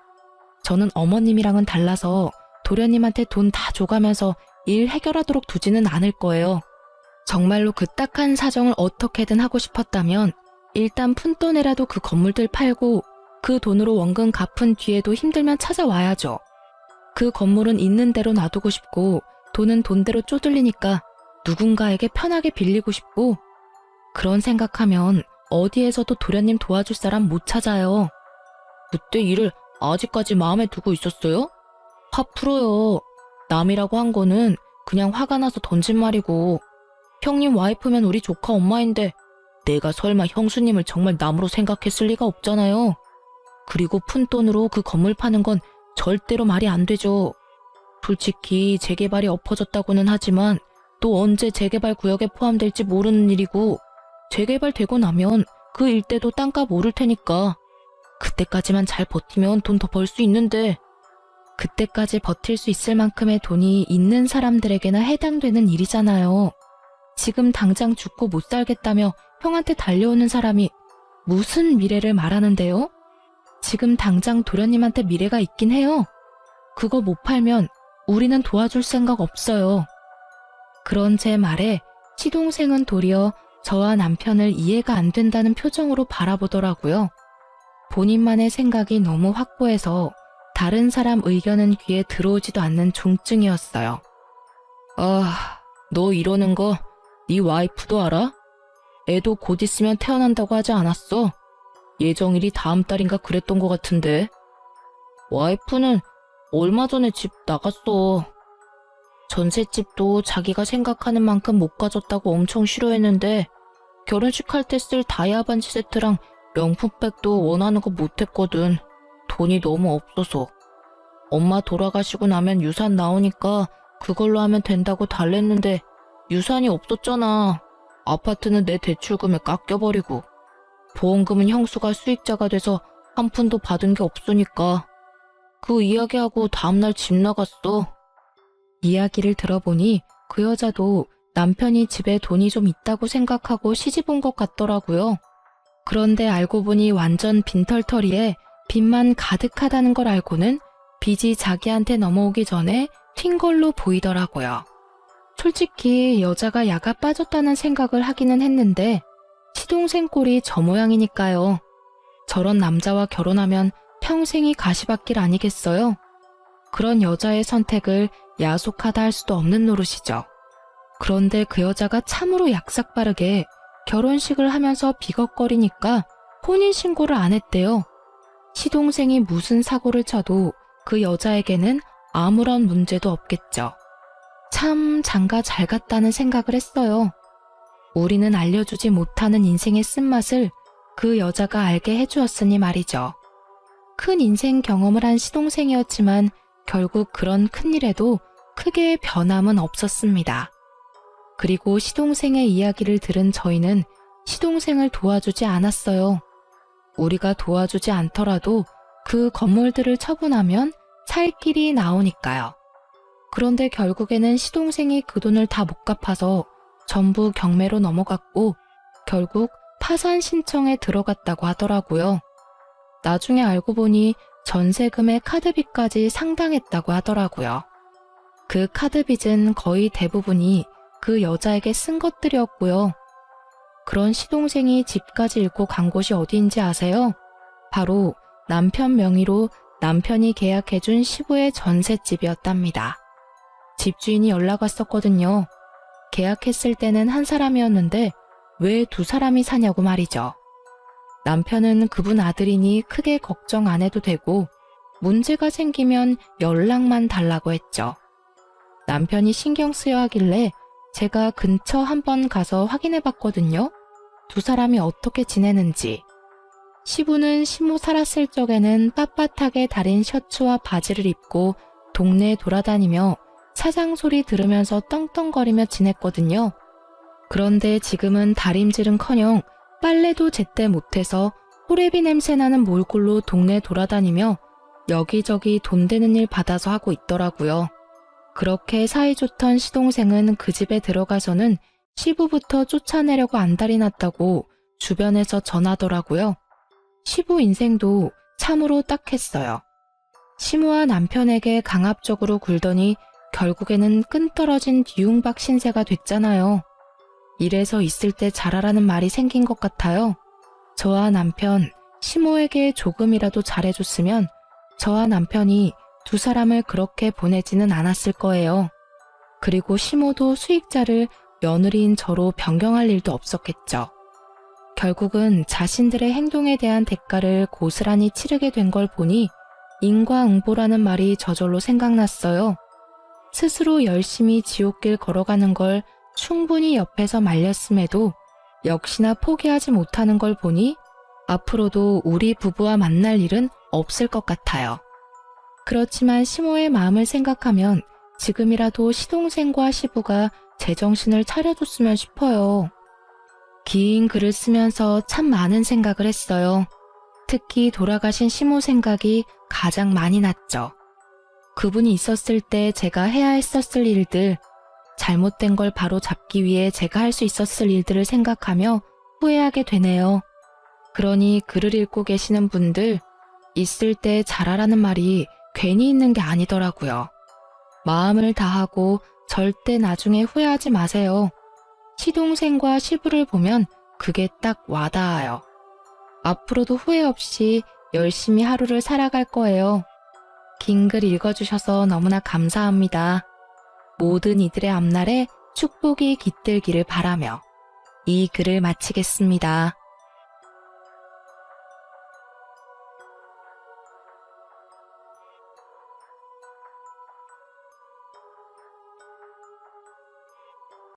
저는 어머님이랑은 달라서 도련님한테 돈 다 줘가면서 일 해결하도록 두지는 않을 거예요. 정말로 그 딱한 사정을 어떻게든 하고 싶었다면 일단 푼돈에라도 그 건물들 팔고 그 돈으로 원금 갚은 뒤에도 힘들면 찾아와야죠. 그 건물은 있는 대로 놔두고 싶고 돈은 돈대로 쪼들리니까 누군가에게 편하게 빌리고 싶고, 그런 생각하면 어디에서도 도련님 도와줄 사람 못 찾아요. 그때 일을 아직까지 마음에 두고 있었어요? 화 풀어요. 남이라고 한 거는 그냥 화가 나서 던진 말이고, 형님 와이프면 우리 조카 엄마인데 내가 설마 형수님을 정말 남으로 생각했을 리가 없잖아요. 그리고 푼돈으로 그 건물 파는 건 절대로 말이 안 되죠. 솔직히 재개발이 엎어졌다고는 하지만 또 언제 재개발 구역에 포함될지 모르는 일이고, 재개발되고 나면 그 일대도 땅값 오를 테니까 그때까지만 잘 버티면 돈 더 벌 수 있는데. 그때까지 버틸 수 있을 만큼의 돈이 있는 사람들에게나 해당되는 일이잖아요. 지금 당장 죽고 못 살겠다며 형한테 달려오는 사람이 무슨 미래를 말하는데요? 지금 당장 도련님한테 미래가 있긴 해요. 그거 못 팔면 우리는 도와줄 생각 없어요. 그런 제 말에 시동생은 도리어 저와 남편을 이해가 안 된다는 표정으로 바라보더라고요. 본인만의 생각이 너무 확고해서 다른 사람 의견은 귀에 들어오지도 않는 종증이었어요. 아, 너 이러는 거 네 와이프도 알아? 애도 곧 있으면 태어난다고 하지 않았어? 예정일이 다음 달인가 그랬던 것 같은데. 와이프는 얼마 전에 집 나갔어. 전셋집도 자기가 생각하는 만큼 못 가졌다고 엄청 싫어했는데 결혼식 할 때 쓸 다이아 반지 세트랑 명품백도 원하는 거 못했거든. 돈이 너무 없어서. 엄마 돌아가시고 나면 유산 나오니까 그걸로 하면 된다고 달랬는데 유산이 없었잖아. 아파트는 내 대출금에 깎여버리고 보험금은 형수가 수익자가 돼서 한 푼도 받은 게 없으니까. 그 이야기하고 다음날 집 나갔어. 이야기를 들어보니 그 여자도 남편이 집에 돈이 좀 있다고 생각하고 시집 온 것 같더라고요. 그런데 알고 보니 완전 빈털터리에 빚만 가득하다는 걸 알고는 빚이 자기한테 넘어오기 전에 튄 걸로 보이더라고요. 솔직히 여자가 야가 빠졌다는 생각을 하기는 했는데 시동생 꼴이 저 모양이니까요. 저런 남자와 결혼하면 평생이 가시밭길 아니겠어요? 그런 여자의 선택을 야속하다 할 수도 없는 노릇이죠. 그런데 그 여자가 참으로 약삭빠르게 결혼식을 하면서 비걱거리니까 혼인신고를 안 했대요. 시동생이 무슨 사고를 쳐도 그 여자에게는 아무런 문제도 없겠죠. 참 장가 잘 갔다는 생각을 했어요. 우리는 알려주지 못하는 인생의 쓴맛을 그 여자가 알게 해주었으니 말이죠. 큰 인생 경험을 한 시동생이었지만 결국 그런 큰일에도 크게 변함은 없었습니다. 그리고 시동생의 이야기를 들은 저희는 시동생을 도와주지 않았어요. 우리가 도와주지 않더라도 그 건물들을 처분하면 살 길이 나오니까요. 그런데 결국에는 시동생이 그 돈을 다 못 갚아서 전부 경매로 넘어갔고 결국 파산 신청에 들어갔다고 하더라고요. 나중에 알고 보니 전세금의 카드빚까지 상당했다고 하더라고요. 그 카드빚은 거의 대부분이 그 여자에게 쓴 것들이었고요. 그런 시동생이 집까지 잃고 간 곳이 어디인지 아세요? 바로 남편 명의로 남편이 계약해준 시부의 전셋집이었답니다. 집주인이 연락 왔었거든요. 계약했을 때는 한 사람이었는데 왜 두 사람이 사냐고 말이죠. 남편은 그분 아들이니 크게 걱정 안 해도 되고 문제가 생기면 연락만 달라고 했죠. 남편이 신경 쓰여 하길래 제가 근처 한번 가서 확인해 봤거든요. 두 사람이 어떻게 지내는지. 시부는 시모 살았을 적에는 빳빳하게 다린 셔츠와 바지를 입고 동네에 돌아다니며 사장 소리 들으면서 떵떵거리며 지냈거든요. 그런데 지금은 다림질은커녕 빨래도 제때 못해서 호레비 냄새나는 몰골로 동네 돌아다니며 여기저기 돈 되는 일 받아서 하고 있더라고요. 그렇게 사이좋던 시동생은 그 집에 들어가서는 시부부터 쫓아내려고 안달이 났다고 주변에서 전하더라고요. 시부 인생도 참으로 딱했어요. 시모와 남편에게 강압적으로 굴더니 결국에는 끈떨어진 뒤움박 신세가 됐잖아요. 이래서 있을 때 잘하라는 말이 생긴 것 같아요. 저와 남편, 시모에게 조금이라도 잘해줬으면 저와 남편이 두 사람을 그렇게 보내지는 않았을 거예요. 그리고 시모도 수익자를 며느리인 저로 변경할 일도 없었겠죠. 결국은 자신들의 행동에 대한 대가를 고스란히 치르게 된 걸 보니 인과응보라는 말이 저절로 생각났어요. 스스로 열심히 지옥길 걸어가는 걸 충분히 옆에서 말렸음에도 역시나 포기하지 못하는 걸 보니 앞으로도 우리 부부와 만날 일은 없을 것 같아요. 그렇지만 시모의 마음을 생각하면 지금이라도 시동생과 시부가 제정신을 차려줬으면 싶어요. 긴 글을 쓰면서 참 많은 생각을 했어요. 특히 돌아가신 시모 생각이 가장 많이 났죠. 그분이 있었을 때 제가 해야 했었을 일들, 잘못된 걸 바로 잡기 위해 제가 할 수 있었을 일들을 생각하며 후회하게 되네요. 그러니 글을 읽고 계시는 분들, 있을 때 잘하라는 말이 괜히 있는 게 아니더라고요. 마음을 다하고 절대 나중에 후회하지 마세요. 시동생과 시부를 보면 그게 딱 와닿아요. 앞으로도 후회 없이 열심히 하루를 살아갈 거예요. 긴 글 읽어주셔서 너무나 감사합니다. 모든 이들의 앞날에 축복이 깃들기를 바라며 이 글을 마치겠습니다.